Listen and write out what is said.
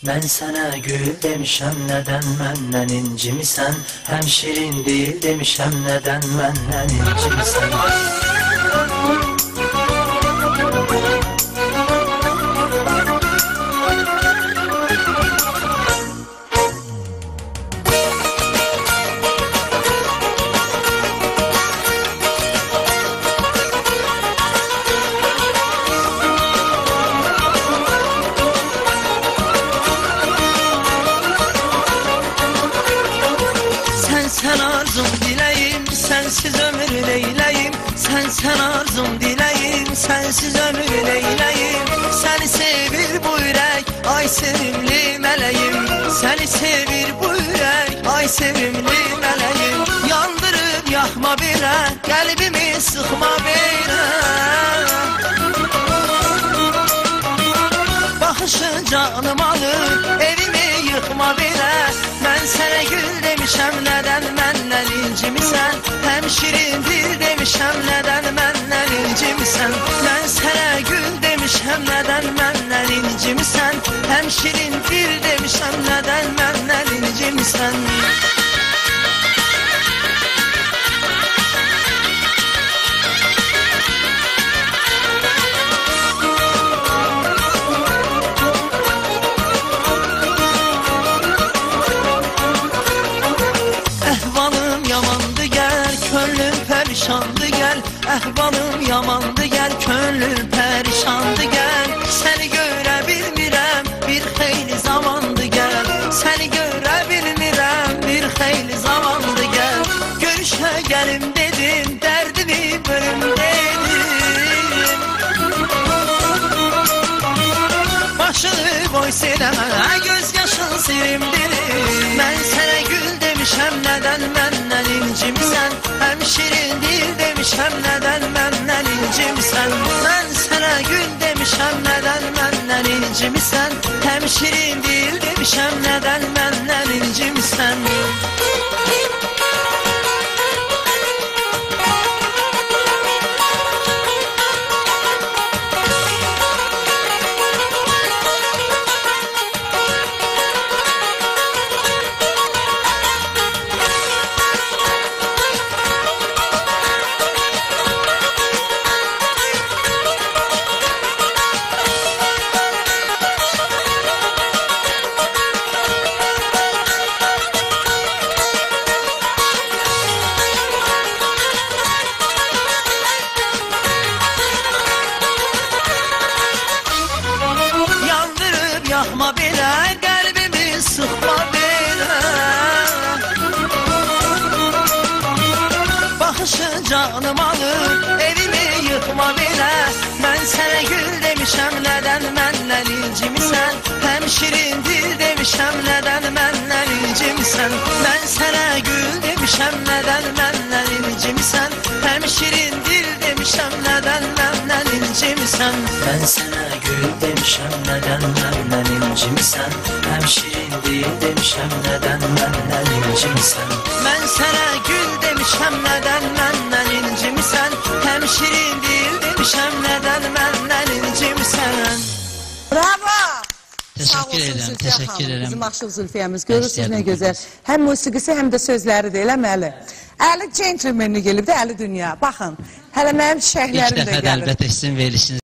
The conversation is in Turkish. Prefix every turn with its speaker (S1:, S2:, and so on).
S1: Ben sana gül demişem, neden menden incimisən? Hem şirin değil demişem, neden menden incimisən?
S2: Sen arzum dileyim, sensiz ömür neyleyim. Sen arzum dileyim, sensiz ömür neyleyim. Seni sevir bu yürek, ay sevimli meleğim. Seni sevir bu yürek, ay sevimli meleğim. Yandırıp yakma bire, kalbimi sıkma bire. Bakışın canım alır, evimi yıkma bire. Ben sana gül demişem, neden menden incimisən? Hem şirin dil demişem, neden menden incimisən? Ben sana gül demişem, neden menden incimisən? Hem şirin dil demişem, neden menden incimisən? Yamandı gel, könlüm perişandı gel. Ehvalım yamandı gel, könlüm perişandı gel. Seni görebilmirəm, bir xeyli zamandı gel. Seni görebilmirəm, bir xeyli zamandı gel. Görüşe gelim dedim, derdimi bölüm dedim. Başını boy sileme, göz yaşın silim dilim. Ben sana gül demişem, neden menden incimisən? Hem şirin dil demişem, neden menden incimisən? Ben sana gül demişem, neden menden incimisən? Hem şirin dil demişem, neden menden incimisən? Yakma bile, kalbimi sıkma bile. Bakışın canım alır, evimi yıkma bile. Ben sana gül demişem, neden menden incimisən? Hem şirin dil demişem, neden menden incimisən? Ben sana gül demişem, neden menden incimisən? Hem şirin dil demişem, neden menden incimisən?
S1: Ben sana gül demişem, neden menden incimisən? Hem şirin değil demişem, neden menden incimisən?
S2: Ben sana gül demişem, neden menden incimisən? Hem şirin değil demişem, neden menden incimisən?
S3: Bravo!
S4: Teşekkür ederim, teşekkür ederim.
S3: Bizim Aşıq Zülfiyəmiz, görürsünüz ne güzel. Hem musiqisi, hem de sözləri də eləməli. Əli gentlemenli gelib də, əli dünya. Baxın, hələ mənim şəhlərim də gəlir.
S4: İlk dəfə də əlbəttə sizin verilişiniz.